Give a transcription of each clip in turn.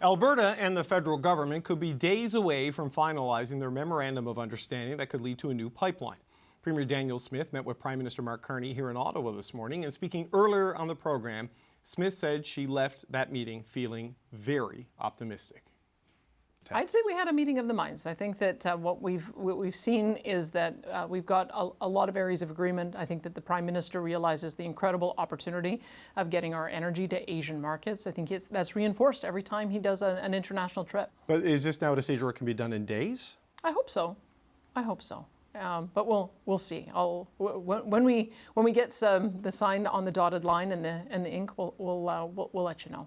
Alberta and the federal government could be days away from finalizing their memorandum of understanding that could lead to a new pipeline. Premier Danielle Smith met with Prime Minister Mark Carney here in Ottawa this morning, and speaking earlier on the program, Smith said she left that meeting feeling very optimistic. I'd say we had a meeting of the minds. I think that what we've seen is that we've got a lot of areas of agreement. I think that the Prime Minister realizes the incredible opportunity of getting our energy to Asian markets. I think that's reinforced every time he does an international trip. But is this now at a stage where it can be done in days? I hope so. I hope so. But we'll see. When we get the sign on the dotted line and the ink, we'll let you know.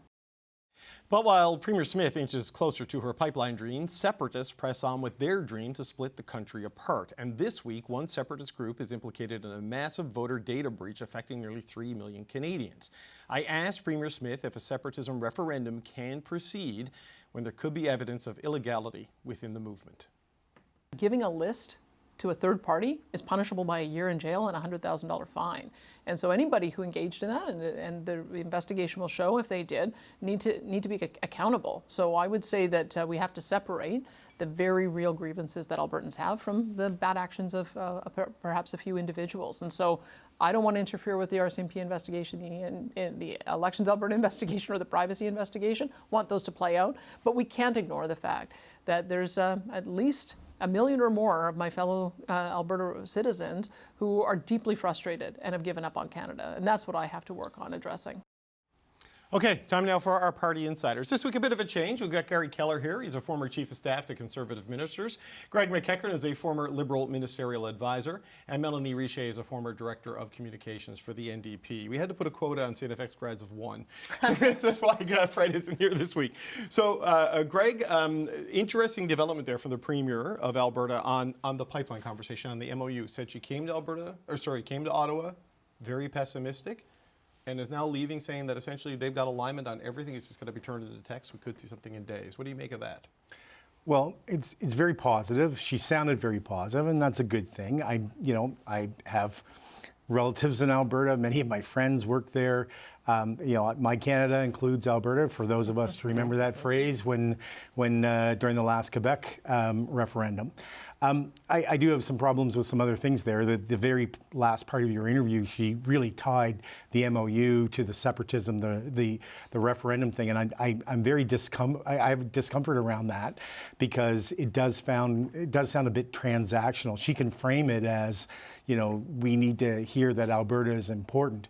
But while Premier Smith inches closer to her pipeline dream, separatists press on with their dream to split the country apart. And this week, one separatist group is implicated in a massive voter data breach affecting nearly 3 million Canadians. I asked Premier Smith if a separatism referendum can proceed when there could be evidence of illegality within the movement. Giving a list to a third party is punishable by a year in jail and a $100,000 fine. And so anybody who engaged in that, and the investigation will show if they did, need to be accountable. So I would say that we have to separate the very real grievances that Albertans have from the bad actions of perhaps a few individuals. And so I don't want to interfere with the RCMP investigation, the Elections Alberta investigation, or the privacy investigation. I want those to play out. But we can't ignore the fact that there's at least 1 million or more of my fellow Alberta citizens who are deeply frustrated and have given up on Canada. And that's what I have to work on addressing. Okay, time now for our party insiders. This week, a bit of a change. We've got Gary Keller here. He's a former chief of staff to Conservative ministers. Greg McEachern is a former Liberal ministerial advisor. And Melanie Richer is a former director of communications for the NDP. We had to put a quota on St. FX grads of 1. So that's why Fred isn't here this week. So, Greg, interesting development there from the Premier of Alberta on the pipeline conversation on the MOU. Said she came to Ottawa, very pessimistic, and is now leaving saying that essentially they've got alignment on everything. It's just going to be turned into text. We could see something in days. What do you make of that? Well, it's very positive. She sounded very positive, and that's a good thing. I have relatives in Alberta. Many of my friends work there. My Canada includes Alberta, for those of us who remember that phrase when during the last Quebec referendum. I do have some problems with some other things there. The very last part of your interview, she really tied the MOU to the separatism, the referendum thing, and I'm very I have discomfort around that because it does sound a bit transactional. She can frame it as, we need to hear that Alberta is important.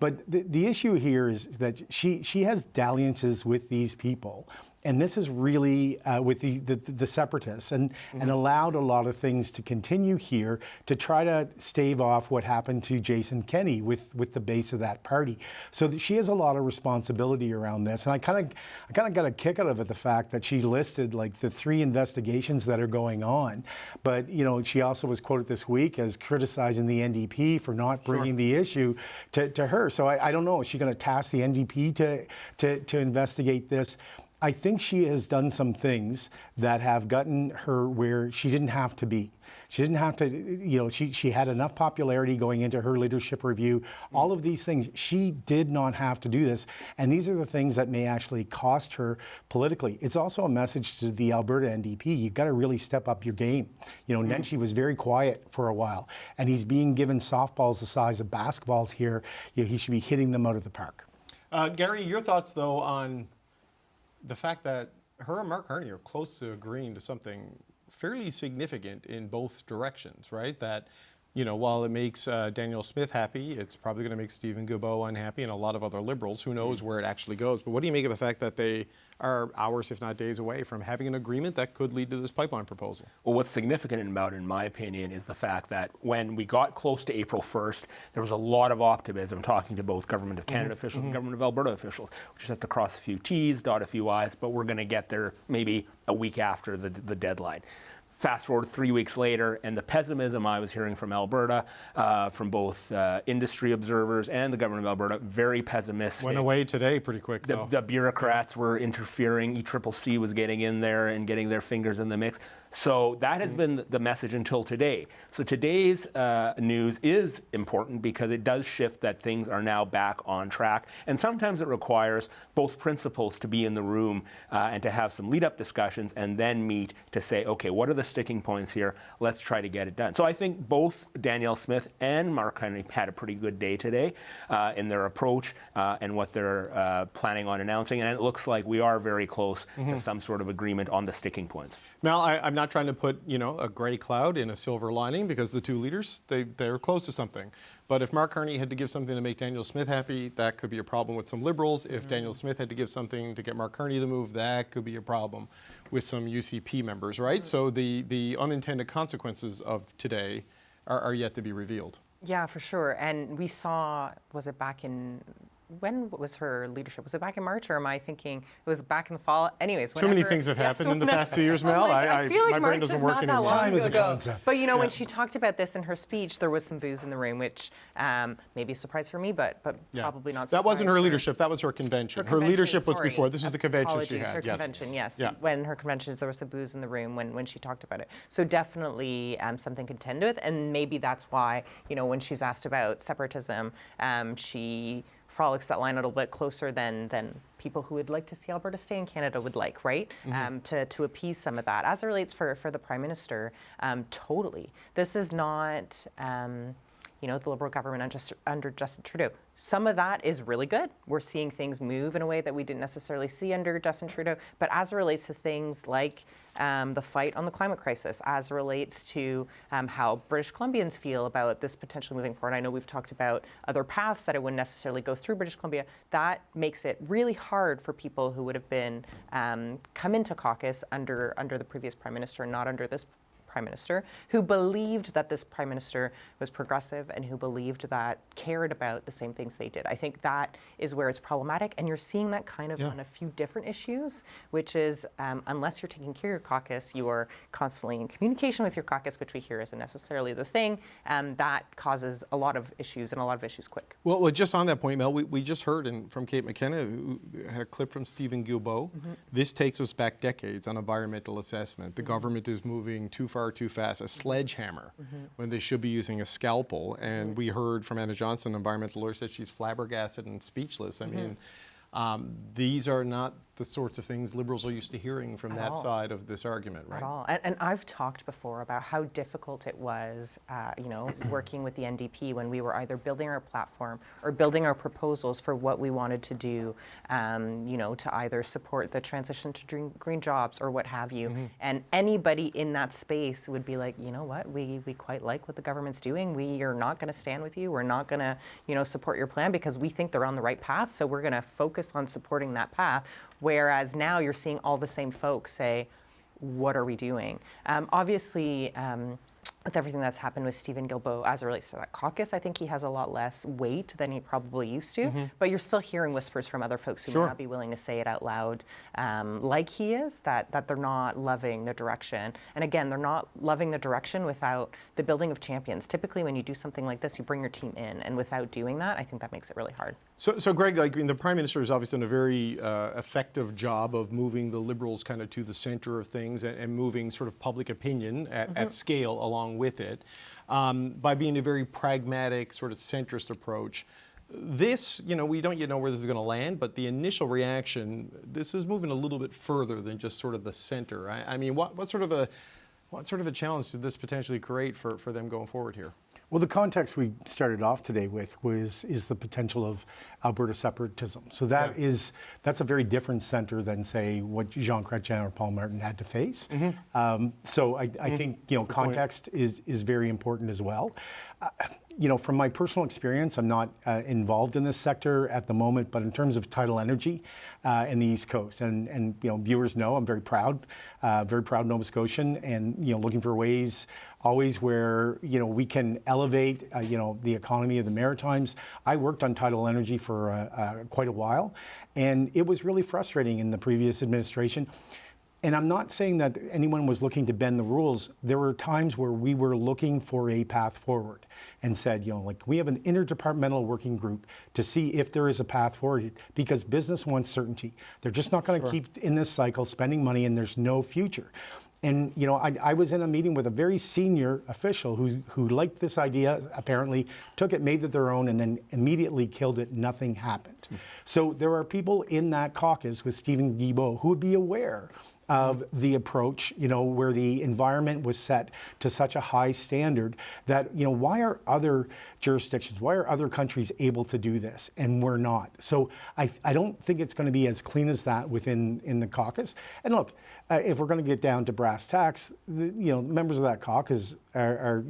But the issue here is that she has dalliances with these people. And this is really with the separatists and allowed a lot of things to continue here to try to stave off what happened to Jason Kenney with the base of that party. So she has a lot of responsibility around this. And I kind of got a kick out of it, the fact that she listed like the 3 investigations that are going on. But, she also was quoted this week as criticizing the NDP for not bringing the issue to her. So I don't know, is she going to task the NDP to investigate this? I think she has done some things that have gotten her where she didn't have to be. She didn't have to, she had enough popularity going into her leadership review. All of these things, she did not have to do this. And these are the things that may actually cost her politically. It's also a message to the Alberta NDP. You've got to really step up your game. Nenshi was very quiet for a while, and he's being given softballs the size of basketballs here. He should be hitting them out of the park. Gary, your thoughts, though, on the fact that her and Mark Carney are close to agreeing to something fairly significant in both directions, right? That, while it makes Danielle Smith happy, it's probably going to make Stephen Guilbeault unhappy and a lot of other Liberals. Who knows where it actually goes? But what do you make of the fact that they are hours, if not days, away from having an agreement that could lead to this pipeline proposal? Well, what's significant about it, in my opinion, is the fact that when we got close to April 1st, there was a lot of optimism talking to both Government of Canada officials and Government of Alberta officials. We just have to cross a few T's, dot a few I's, but we're going to get there maybe a week after the deadline. Fast forward 3 weeks later, and the pessimism I was hearing from Alberta, from both industry observers and the government of Alberta, very pessimistic. Went away today pretty quick, though. The bureaucrats were interfering. ECCC was getting in there and getting their fingers in the mix. So that has been the message until today. So today's news is important because it does shift that things are now back on track. And sometimes it requires both principals to be in the room and to have some lead-up discussions and then meet to say, okay, what are the sticking points here? Let's try to get it done. So I think both Danielle Smith and Mark Carney had a pretty good day today in their approach and what they're planning on announcing. And it looks like we are very close to some sort of agreement on the sticking points. Mel, I'm not trying to put, a gray cloud in a silver lining because the two leaders, they're close to something. But if Mark Carney had to give something to make Danielle Smith happy, that could be a problem with some Liberals. If Danielle Smith had to give something to get Mark Carney to move, that could be a problem with some UCP members, right? So the unintended consequences of today are yet to be revealed. Yeah, for sure. And we saw, was it back in, when was her leadership? Was it back in March, or am I thinking it was back in the fall? Anyways, Too many things have happened in the past 2 years, Mel. I feel like my brain doesn't work anymore. Time is a concept. But when she talked about this in her speech, there was some booze in the room, which maybe a surprise for me, but probably not. That wasn't her leadership. That was her convention. Her leadership was before. This is the convention she had. Her convention, yes. Yeah. When her conventions, there was some booze in the room when she talked about it. So definitely something to contend with, and maybe that's why when she's asked about separatism, she frolics that line a little bit closer than people who would like to see Alberta stay in Canada would like, right? To appease some of that. As it relates for the Prime Minister, totally. This is not, the Liberal government under Justin Trudeau. Some of that is really good. We're seeing things move in a way that we didn't necessarily see under Justin Trudeau. But as it relates to things like the fight on the climate crisis, as it relates to how British Columbians feel about this potentially moving forward. I know we've talked about other paths that it wouldn't necessarily go through British Columbia. That makes it really hard for people who would have been come into caucus under the previous Prime Minister and not under this Prime Minister, who believed that this Prime Minister was progressive and who believed that cared about the same things they did. I think that is where it's problematic, and you're seeing that kind of on a few different issues, which is unless you're taking care of your caucus, you are constantly in communication with your caucus, which we hear isn't necessarily the thing, that causes a lot of issues and a lot of issues quick. Well, just on that point, Mel, we just heard from Kate McKenna, who had a clip from Stephen Guilbeault. This takes us back decades on environmental assessment. The government is moving too far too fast, a sledgehammer, when they should be using a scalpel. And we heard from Anna Johnson, environmental lawyer, said she's flabbergasted and speechless. I mean, these are not the sorts of things Liberals are used to hearing from that side of this argument, right? At all. And I've talked before about how difficult it was, working with the NDP when we were either building our platform or building our proposals for what we wanted to do, to either support the transition to green jobs or what have you. And anybody in that space would be like, you know what, we quite like what the government's doing. We are not going to stand with you. We're not going to, support your plan because we think they're on the right path. So we're going to focus on supporting that path. Whereas now you're seeing all the same folks say, what are we doing? Obviously, with everything that's happened with Stephen Guilbeault as it relates to that caucus, I think he has a lot less weight than he probably used to. But you're still hearing whispers from other folks who may not be willing to say it out loud, like he is, that they're not loving the direction. And again, they're not loving the direction without the building of champions. Typically, when you do something like this, you bring your team in. And without doing that, I think that makes it really hard. So Greg, the Prime Minister has obviously done a very effective job of moving the Liberals kind of to the center of things and moving sort of public opinion at scale along with it by being a very pragmatic sort of centrist approach. This, we don't yet know where this is going to land, but the initial reaction, this is moving a little bit further than just sort of the center. I mean, what sort of a challenge did this potentially create for them going forward here? Well, the context we started off today with is the potential of Alberta separatism. So that's a very different center than, say, what Jean Chrétien or Paul Martin had to face. So I think context is very important as well. From my personal experience, I'm not involved in this sector at the moment, but in terms of tidal energy in the East Coast, and viewers know I'm very proud Nova Scotian, and looking for ways always where we can elevate the economy of the Maritimes. I worked on tidal energy for quite a while, and it was really frustrating in the previous administration. And I'm not saying that anyone was looking to bend the rules. There were times where we were looking for a path forward and said, like we have an interdepartmental working group to see if there is a path forward, because business wants certainty. They're just not going to keep in this cycle spending money and there's no future. And I was in a meeting with a very senior official who liked this idea, apparently took it, made it their own, and then immediately killed it. Nothing happened. So there are people in that caucus with Stephen Guilbeault who would be aware of the approach, where the environment was set to such a high standard that, why are other jurisdictions, why are other countries able to do this and we're not? So I don't think it's going to be as clean as that in the caucus. And look, if we're going to get down to brass tacks, members of that caucus are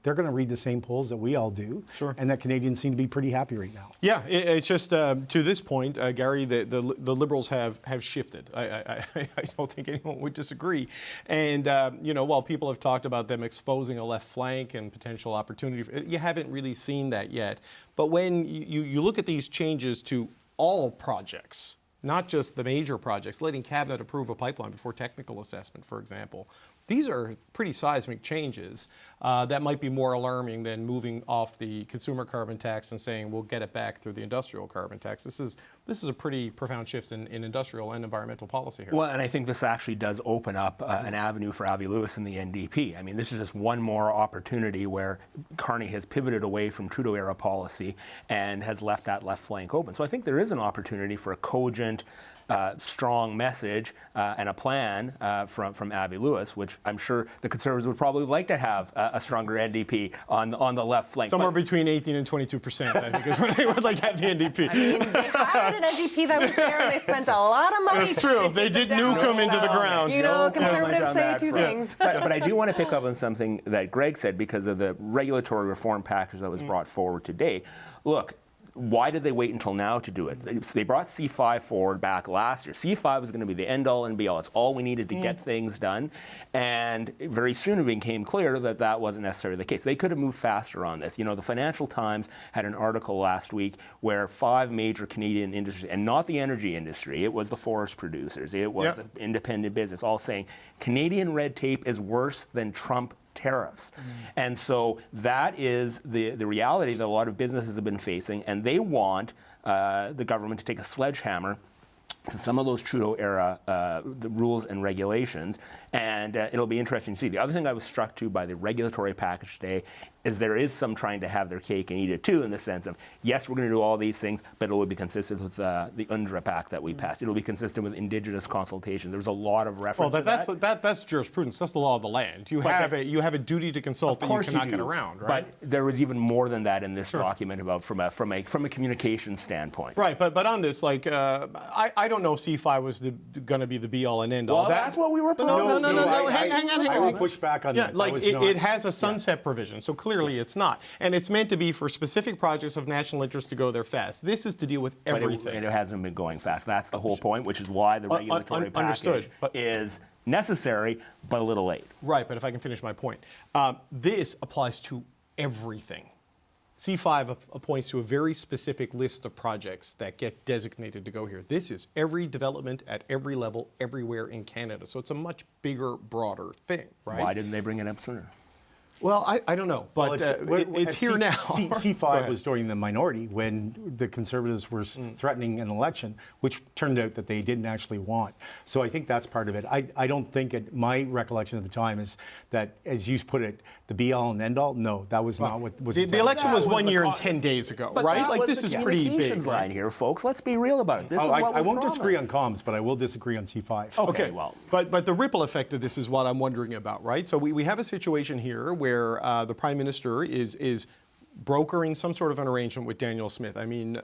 they're going to read the same polls that we all do. Sure. And that Canadians seem to be pretty happy right now. Yeah, it's just to this point, Gary, the Liberals have shifted. I don't think anyone would disagree. And while people have talked about them exposing a left flank and potential opportunity, you haven't really seen that yet. But when you look at these changes to all projects, not just the major projects, letting Cabinet approve a pipeline before technical assessment, for example. These are pretty seismic changes that might be more alarming than moving off the consumer carbon tax and saying we'll get it back through the industrial carbon tax. This is a pretty profound shift in industrial and environmental policy here. Well, and I think this actually does open up an avenue for Avi Lewis and the NDP. I mean, this is just one more opportunity where Carney has pivoted away from Trudeau-era policy and has left that left flank open. So I think there is an opportunity for a cogent, strong message and a plan from Avi Lewis, which I'm sure the Conservatives would probably like to have a stronger NDP on the left flank. Somewhere between 18 and 22%, I think, is where they would like to have the NDP. I mean, they had an NDP that was there, and they spent a lot of money. That's true. They did nuke them into the ground. Conservatives say two things. But I do want to pick up on something that Greg said because of the regulatory reform package that was brought forward today. Look, why did they wait until now to do it? They brought C5 forward back last year. C5 was going to be the end-all and be-all. It's all we needed to get things done. And very soon it became clear that that wasn't necessarily the case. They could have moved faster on this. The Financial Times had an article last week where 5 major Canadian industries, and not the energy industry, it was the forest producers, it was independent business, all saying Canadian red tape is worse than Trump tariffs. And so that is the reality that a lot of businesses have been facing, and they want the government to take a sledgehammer to some of those Trudeau-era the rules and regulations, and it'll be interesting to see. The other thing I was struck to by the regulatory package today is there is some trying to have their cake and eat it too, in the sense of, yes, we're going to do all these things, but it will be consistent with the UNDRA Pact that we passed. It will be consistent with Indigenous consultation. There's a lot of reference to that. That's jurisprudence. That's the law of the land. You have a duty to consult that you cannot get around, right? But there was even more than that in this document about from a communication standpoint. Right, but on this, I don't know if C5 was going to be the be-all and end-all. Well, that's what we were proposing. No. Hang on. I will push back on that. It has a sunset provision, so clearly it's not. And it's meant to be for specific projects of national interest to go there fast. This is to deal with everything. And it hasn't been going fast. That's the whole point, which is why the regulatory package is necessary, but a little late. Right, but if I can finish my point. This applies to everything. C5 points to a very specific list of projects that get designated to go here. This is every development at every level, everywhere in Canada. So it's a much bigger, broader thing, right? Why didn't they bring it up sooner? Well, I don't know, but it's here now. C5 was during the minority when the Conservatives were threatening an election, which turned out that they didn't actually want. So I think that's part of it. I don't think my recollection at the time is that, as you put it, the be-all and end-all. No, that was not what was. The election was 1 year and 10 days ago, but right? This is pretty big. Line here, folks. Let's be real about it. This is what I won't disagree on comms, but I will disagree on C5. Okay, well, but the ripple effect of this is what I'm wondering about, right? So we have a situation here where the Prime Minister is brokering some sort of an arrangement with Danielle Smith. I mean,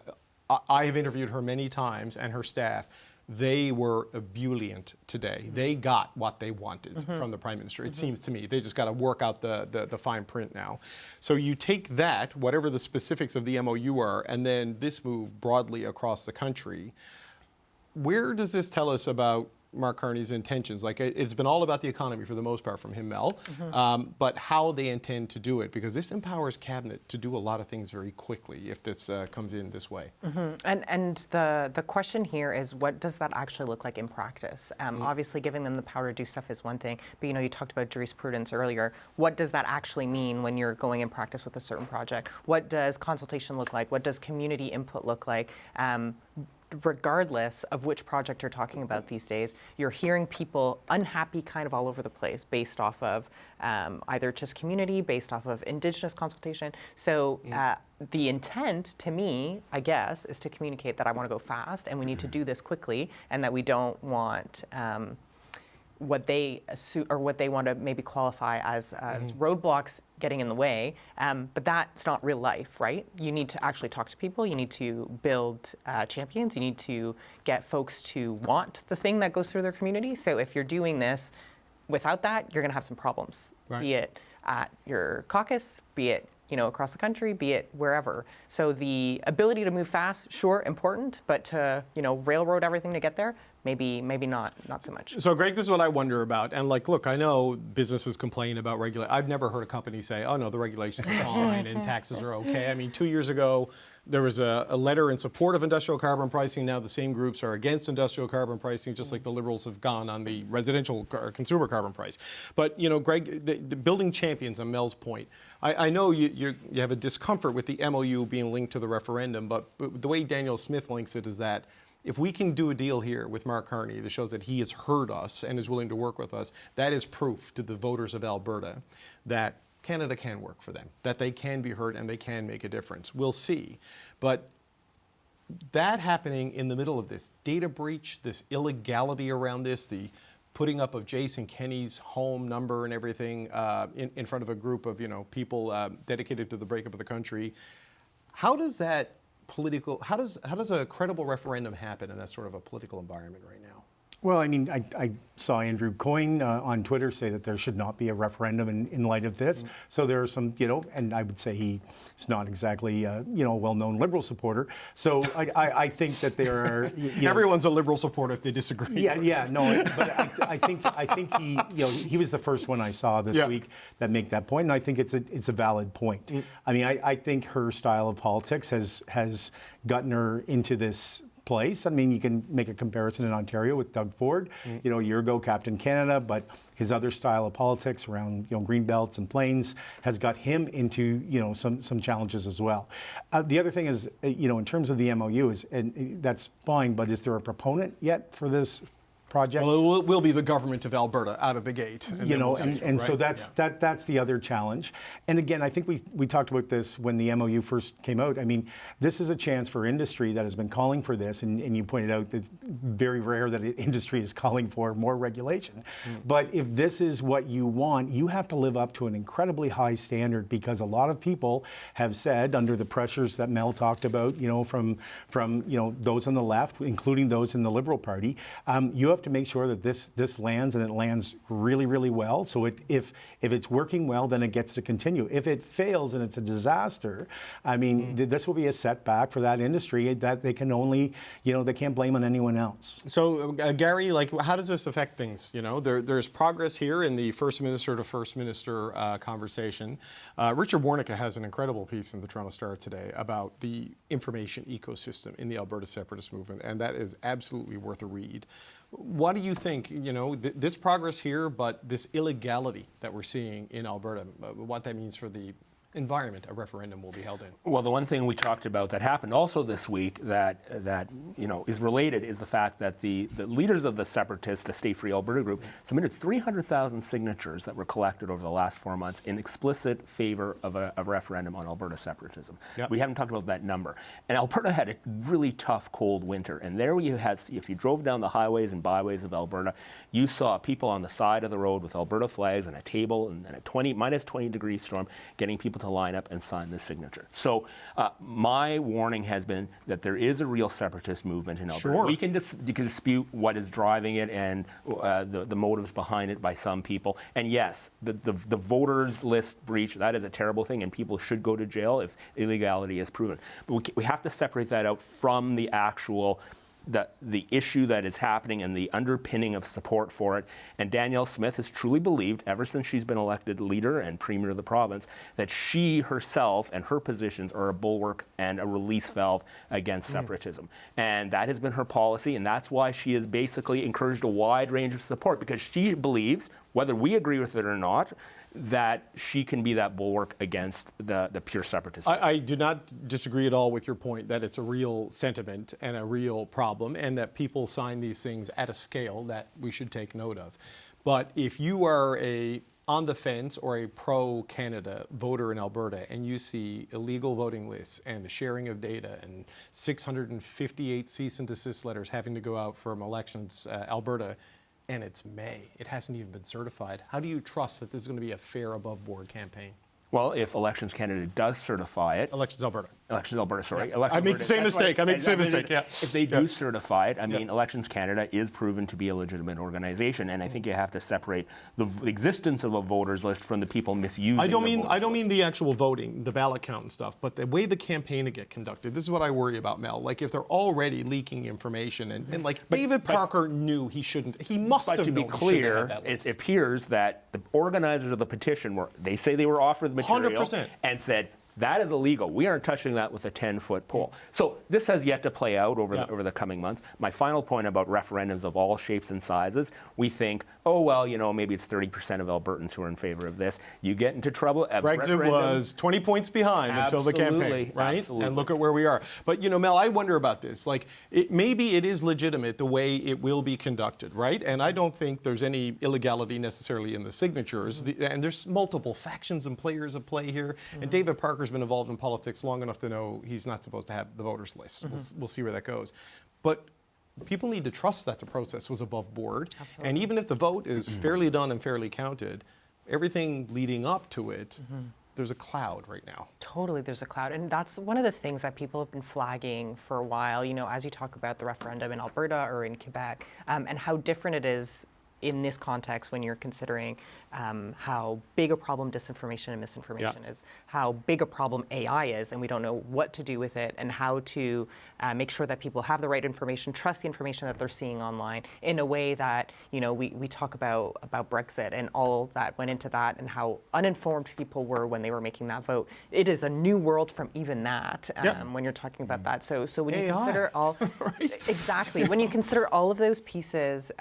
I have interviewed her many times, and her staff. They were ebullient today. They got what they wanted from the Prime Minister, it seems to me. They just got to work out the fine print now. So you take that, whatever the specifics of the MOU are, and then this move broadly across the country. Where does this tell us about Mark Carney's intentions? Like, it's been all about the economy for the most part from him, Mel, but how they intend to do it, because this empowers Cabinet to do a lot of things very quickly if this comes in this way. And the question here is, what does that actually look like in practice? Obviously, giving them the power to do stuff is one thing, but you talked about jurisprudence earlier. What does that actually mean when you're going in practice with a certain project? What does consultation look like? What does community input look like? Regardless of which project you're talking about these days, you're hearing people unhappy kind of all over the place based off of either just community, based off of Indigenous consultation. So the intent, to me, I guess, is to communicate that I want to go fast and we need to do this quickly, and that we don't want what they want to maybe qualify as roadblocks getting in the way, but that's not real life, right? You need to actually talk to people, you need to build champions, you need to get folks to want the thing that goes through their community. So if you're doing this without that, you're going to have some problems, be it at your caucus, be it across the country, be it wherever. So the ability to move fast, sure, important, but to railroad everything to get there, maybe not so much. So, Greg, this is what I wonder about. And look, I know businesses complain about regulation. I've never heard a company say, "Oh no, the regulations are fine and taxes are okay." I mean, 2 years ago, there was a letter in support of industrial carbon pricing. Now the same groups are against industrial carbon pricing, just like the Liberals have gone on the residential consumer carbon price. But Greg, the building champions, on Mel's point, I know you have a discomfort with the MOU being linked to the referendum, but the way Danielle Smith links it is that if we can do a deal here with Mark Carney that shows that he has heard us and is willing to work with us, that is proof to the voters of Alberta that Canada can work for them, that they can be heard and they can make a difference. We'll see. But that happening in the middle of this data breach, this illegality around this, the putting up of Jason Kenney's home number and everything in front of a group of people dedicated to the breakup of the country, how does that how does a credible referendum happen in that sort of a political environment right now? Well, I mean, I saw Andrew Coyne on Twitter say that there should not be a referendum in light of this. So there are some, and I would say he's not exactly, a well-known Liberal supporter. So I think that there are... Everyone's a Liberal supporter if they disagree. Yeah, no, but I think he, he was the first one I saw this week that make that point, and I think it's a valid point. I mean, I think her style of politics has gotten her into this place. I mean, you can make a comparison in Ontario with Doug Ford, a year ago, Captain Canada, but his other style of politics around, green belts and plains has got him into, some challenges as well. The other thing is, in terms of the MOU, and that's fine, but is there a proponent yet for this project? Well, it will be the government of Alberta out of the gate. And so that's the other challenge. And again, I think we talked about this when the MOU first came out. I mean, this is a chance for industry that has been calling for this, and you pointed out that it's very rare that industry is calling for more regulation. But if this is what you want, you have to live up to an incredibly high standard, because a lot of people have said, under the pressures that Mel talked about, from those on the left, including those in the Liberal Party, you have to make sure that this lands, and it lands really, really well. So if it's working well, then it gets to continue. If it fails and it's a disaster, I mean, this will be a setback for that industry that they can only, they can't blame on anyone else. So, Gary, how does this affect things? There's progress here in the First Minister to First Minister conversation. Richard Warnica has an incredible piece in the Toronto Star today about the information ecosystem in the Alberta separatist movement, and that is absolutely worth a read. What do you think, this progress here, but this illegality that we're seeing in Alberta, what that means for the environment a referendum will be held in? Well, the one thing we talked about that happened also this week that is related is the fact that the leaders of the separatists, the Stay Free Alberta group, submitted 300,000 signatures that were collected over the last 4 months in explicit favor of a referendum on Alberta separatism. Yep. We haven't talked about that number. And Alberta had a really tough, cold winter. And there you had, if you drove down the highways and byways of Alberta, you saw people on the side of the road with Alberta flags and a table and a minus 20 degree storm getting people to line up and sign the signature. So my warning has been that there is a real separatist movement in Alberta. Sure. You can dispute what is driving it and the motives behind it by some people. And yes, the voters list breach, that is a terrible thing, and people should go to jail if illegality is proven. But we have to separate that out from the actual the issue that is happening and the underpinning of support for it. And Danielle Smith has truly believed, ever since she's been elected leader and premier of the province, that she herself and her positions are a bulwark and a release valve against separatism. And that has been her policy, and that's why she has basically encouraged a wide range of support, because she believes, whether we agree with it or not, that she can be that bulwark against the pure separatists. I do not disagree at all with your point that it's a real sentiment and a real problem, and that people sign these things at a scale that we should take note of. But if you are a on the fence or a pro-Canada voter in Alberta and you see illegal voting lists and the sharing of data and 658 cease and desist letters having to go out from elections, Alberta, and it's May, it hasn't even been certified, how do you trust that this is going to be a fair, above-board campaign? Well, if Elections Canada does certify it, Elections Alberta. Elections Alberta, sorry. Yeah. I made the same mistake. Yeah. If they do certify it, I mean, Elections Canada is proven to be a legitimate organization, and I think you have to separate the existence of a voters list from the people misusing. I don't mean the actual voting, the ballot count and stuff, but the way the campaign will get conducted. This is what I worry about, Mel. Like if they're already leaking information, and like David Parker knew he shouldn't. He must have known. But to be clear, it appears that the organizers of the petition they say they were offered the material 100%. and said, that is illegal. We aren't touching that with a 10-foot pole. So this has yet to play out over the coming months. My final point about referendums of all shapes and sizes, we think, oh, well, maybe it's 30% of Albertans who are in favor of this. You get into trouble. Brexit was 20 points behind until the campaign, right? Absolutely. And look at where we are. But, Mel, I wonder about this. Like, maybe it is legitimate the way it will be conducted, right? And I don't think there's any illegality necessarily in the signatures. And there's multiple factions and players at play here. And David Parker's been involved in politics long enough to know he's not supposed to have the voters list. We'll see where that goes. But people need to trust that the process was above board. Absolutely. And even if the vote is fairly done and fairly counted, everything leading up to it, there's a cloud right now. Totally, there's a cloud. And that's one of the things that people have been flagging for a while, as you talk about the referendum in Alberta or in Quebec, and how different it is in this context when you're considering how big a problem disinformation and misinformation is, how big a problem AI is, and we don't know what to do with it, and how to make sure that people have the right information, trust the information that they're seeing online in a way that, we talk about Brexit and all that went into that and how uninformed people were when they were making that vote. It is a new world from even that when you're talking about that. So when you consider all, exactly, when you consider all of those pieces,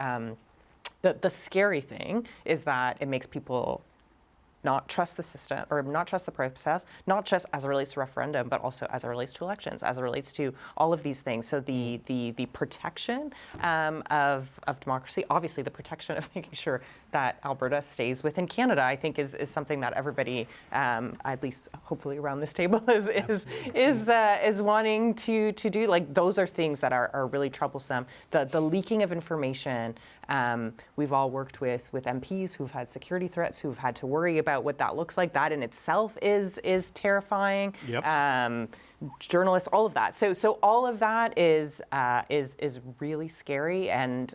the scary thing is that it makes people not trust the system or not trust the process, not just as it relates to referendum, but also as it relates to elections, as it relates to all of these things. So the protection of democracy, obviously the protection of making sure that Alberta stays within Canada, I think is something that everybody, at least hopefully around this table, is wanting to do. Like those are things that are really troublesome. The leaking of information. We've all worked with MPs who've had security threats, who've had to worry about what that looks like. That in itself is terrifying. Yep. Journalists, all of that. So all of that is really scary. And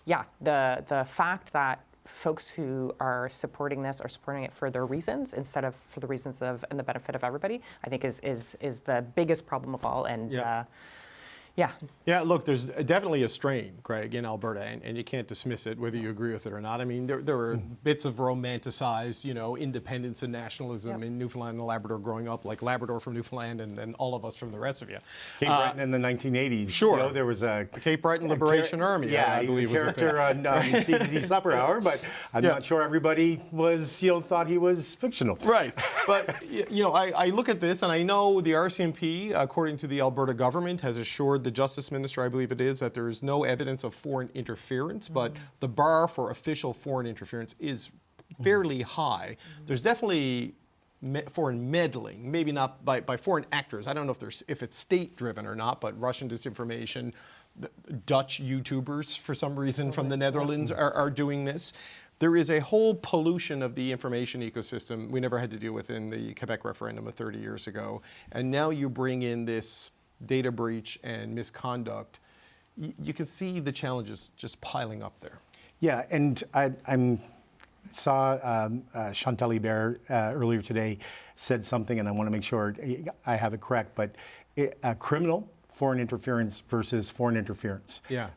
the fact that folks who are supporting this are supporting it for their reasons instead of for the reasons of and the benefit of everybody, I think is the biggest problem of all. And Yeah, look, there's definitely a strain, Greg, in Alberta, and you can't dismiss it, whether you agree with it or not. I mean, there were bits of romanticized, independence and nationalism in Newfoundland and Labrador growing up, like Labrador from Newfoundland and all of us from the rest of you. Cape Breton in the 1980s. Sure. There was a Cape Breton Liberation Army, I believe was a character on CBC Supper Hour, but I'm not sure everybody was, thought he was fictional. Right. But, I look at this, and I know the RCMP, according to the Alberta government, has assured the Justice Minister, I believe it is, that there is no evidence of foreign interference, but the bar for official foreign interference is fairly high. There's definitely foreign meddling, maybe not by foreign actors. I don't know if it's state-driven or not, but Russian disinformation, Dutch YouTubers, for some reason, from the Netherlands are doing this. There is a whole pollution of the information ecosystem we never had to deal with in the Quebec referendum of 30 years ago. And now you bring in this data breach and misconduct. You can see the challenges just piling up there. Yeah, and I saw Chantal Hébert earlier today said something, and I want to make sure I have it correct, but a criminal foreign interference versus foreign interference. Yeah.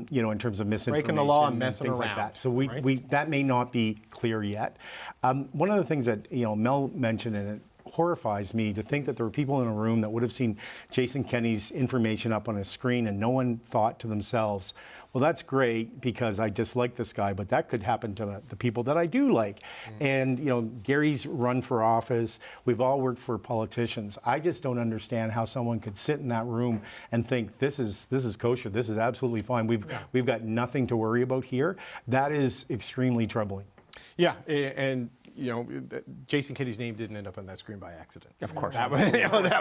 You know, in terms of misinformation, breaking the law and messing things around, like that. So right? that may not be clear yet. One of the things that Mel mentioned, and it horrifies me to think that there were people in a room that would have seen Jason Kenney's information up on a screen and no one thought to themselves, well, that's great because I dislike this guy, but that could happen to the people that I do like. And, Gary's run for office. We've all worked for politicians. I just don't understand how someone could sit in that room and think this is kosher. This is absolutely fine. We've got nothing to worry about here. That is extremely troubling. Yeah, and Jason Kenney's name didn't end up on that screen by accident. Of course. That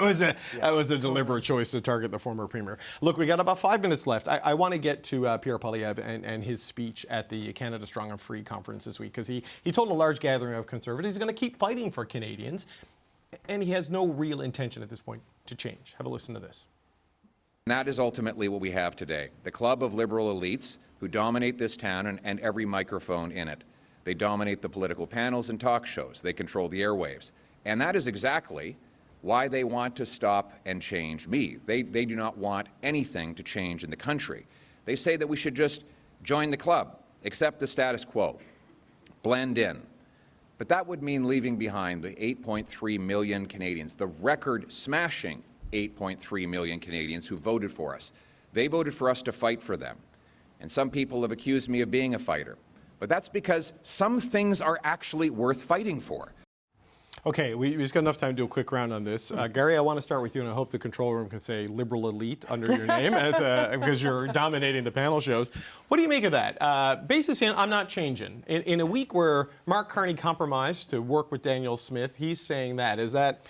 was a deliberate choice to target the former premier. Look, we got about 5 minutes left. I want to get to Pierre Poilievre and his speech at the Canada Strong and Free conference this week, because he told a large gathering of Conservatives he's going to keep fighting for Canadians, and he has no real intention at this point to change. Have a listen to this. And that is ultimately what we have today. The club of liberal elites who dominate this town and every microphone in it. They dominate the political panels and talk shows. They control the airwaves. And that is exactly why they want to stop and change me. They do not want anything to change in the country. They say that we should just join the club, accept the status quo, blend in. But that would mean leaving behind the 8.3 million Canadians, the record-smashing 8.3 million Canadians who voted for us. They voted for us to fight for them. And some people have accused me of being a fighter. But that's because some things are actually worth fighting for. Okay, we just got enough time to do a quick round on this. Gary, I want to start with you, and I hope the control room can say liberal elite under your name because you're dominating the panel shows. What do you make of that? Basically saying, I'm not changing. In a week where Mark Carney compromised to work with Danielle Smith, he's saying that. Is that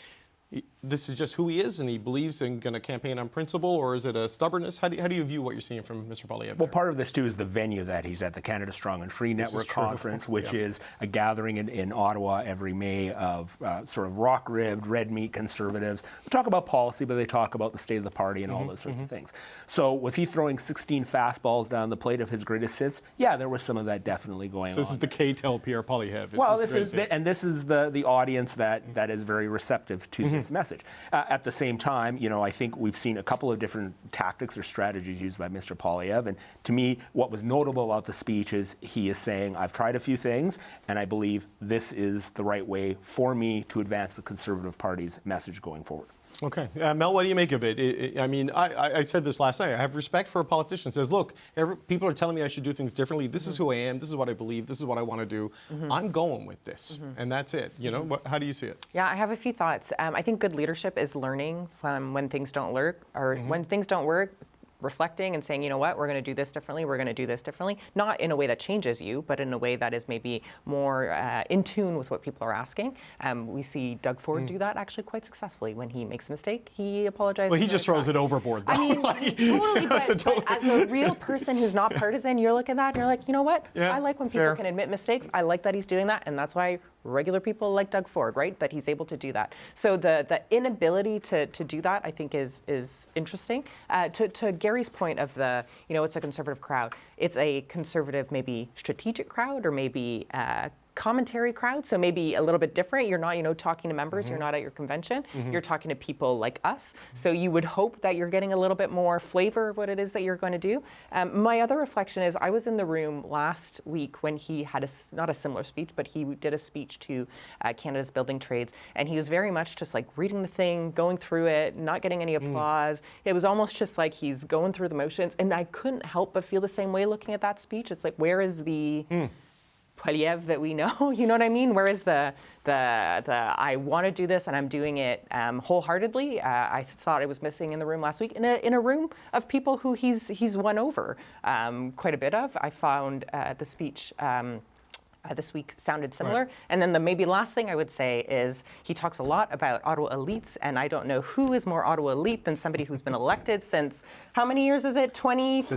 this is just who he is and he believes in going to campaign on principle, or is it a stubbornness? How do you view what you're seeing from Mr. Poilievre? Well, part of this, too, is the venue that he's at, the Canada Strong and Free Network conference, which is a gathering in Ottawa every May of sort of rock-ribbed, red meat conservatives. They talk about policy, but they talk about the state of the party and all those sorts of things. So was he throwing 16 fastballs down the plate of his greatest hits? Yeah, there was some of that definitely going on. This is the K-Tel Pierre Poilievre. Well, this is the audience that is very receptive to this message. At the same time, I think we've seen a couple of different tactics or strategies used by Mr. Poilievre. And to me, what was notable about the speech is he is saying, I've tried a few things, and I believe this is the right way for me to advance the Conservative Party's message going forward. Okay. Mel, what do you make of it? I said this last night. I have respect for a politician who says, look, people are telling me I should do things differently. This is who I am. This is what I believe. This is what I want to do. I'm going with this. And that's it. How do you see it? Yeah, I have a few thoughts. I think good leadership is learning from when things don't work, or when things don't work, reflecting and saying, you know what, we're going to do this differently, we're going to do this differently, not in a way that changes you, but in a way that is maybe more in tune with what people are asking. We see Doug Ford do that actually quite successfully. When he makes a mistake, he apologizes. Well, he just throws it overboard, though. I mean, totally, but as a real person who's not partisan, you're looking at that and you're like, you know what, I like when people can admit mistakes. I like that he's doing that, and that's why regular people like Doug Ford, right? That he's able to do that. So the inability to do that, I think, is interesting. To Gary's point of it's a conservative crowd. It's a conservative, maybe strategic crowd, or maybe commentary crowd, so maybe a little bit different. You're not, talking to members, you're not at your convention, you're talking to people like us. So you would hope that you're getting a little bit more flavor of what it is that you're going to do. My other reflection is I was in the room last week when he had not a similar speech, but he did a speech to Canada's building trades, and he was very much just like reading the thing, going through it, not getting any applause. It was almost just like he's going through the motions, and I couldn't help but feel the same way looking at that speech. It's like, where is the Poilievre that we know? You know what I mean? Where is the I want to do this and I'm doing it wholeheartedly? I thought it was missing in the room last week. In a room of people who he's won over quite a bit of. I found the speech this week sounded similar. Right. And then the maybe last thing I would say is he talks a lot about Ottawa elites, and I don't know who is more Ottawa elite than somebody who's been elected since, how many years is it? 22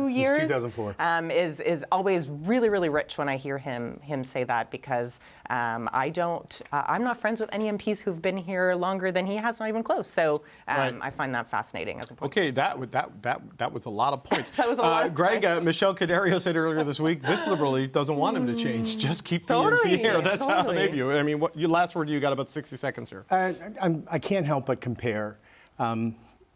years? Since 2004. Is always really, really rich when I hear him say that, because I'm not friends with any MPs who've been here longer than he has, not even close. So I find that fascinating as a point. Okay, that was a lot of points. That was a lot of Greg, Michelle Cadario said earlier this week, this Liberal elite doesn't want him to change. Just keep the MP here. That's how they view it. I mean, last word, you got about 60 seconds here. I can't help but compare.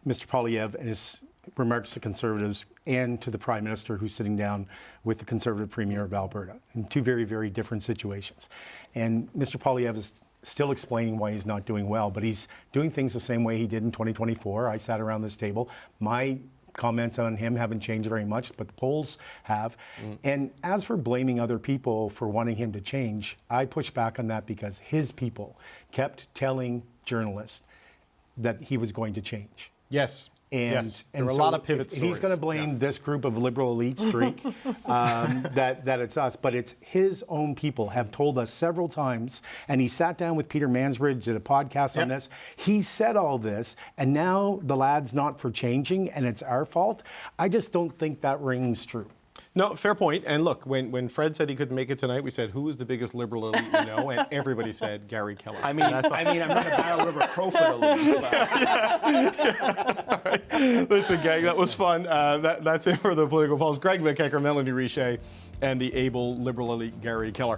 Mr. Poilievre and his remarks to Conservatives and to the Prime Minister who's sitting down with the Conservative Premier of Alberta in two very, very different situations. And Mr. Poilievre is still explaining why he's not doing well, but he's doing things the same way he did in 2024. I sat around this table. My comments on him haven't changed very much, but the polls have. And as for blaming other people for wanting him to change, I push back on that because his people kept telling journalists that he was going to change. Yes. And there were a so lot of pivot if stories. he's going to blame this group of liberal elite streak, that it's us. But it's his own people have told us several times, and he sat down with Peter Mansbridge, did a podcast on this. He said all this, and now the lad's not for changing, and it's our fault. I just don't think that rings true. No, fair point. And look, when Fred said he couldn't make it tonight, we said, who is the biggest liberal elite you know? And everybody said Gary Keller. I'm not a battle river Crowfoot elite. But. Listen, gang, that was fun. That's it for the Political Pulse. Greg McKecker, Melanie Richer, and the able liberal elite Gary Keller.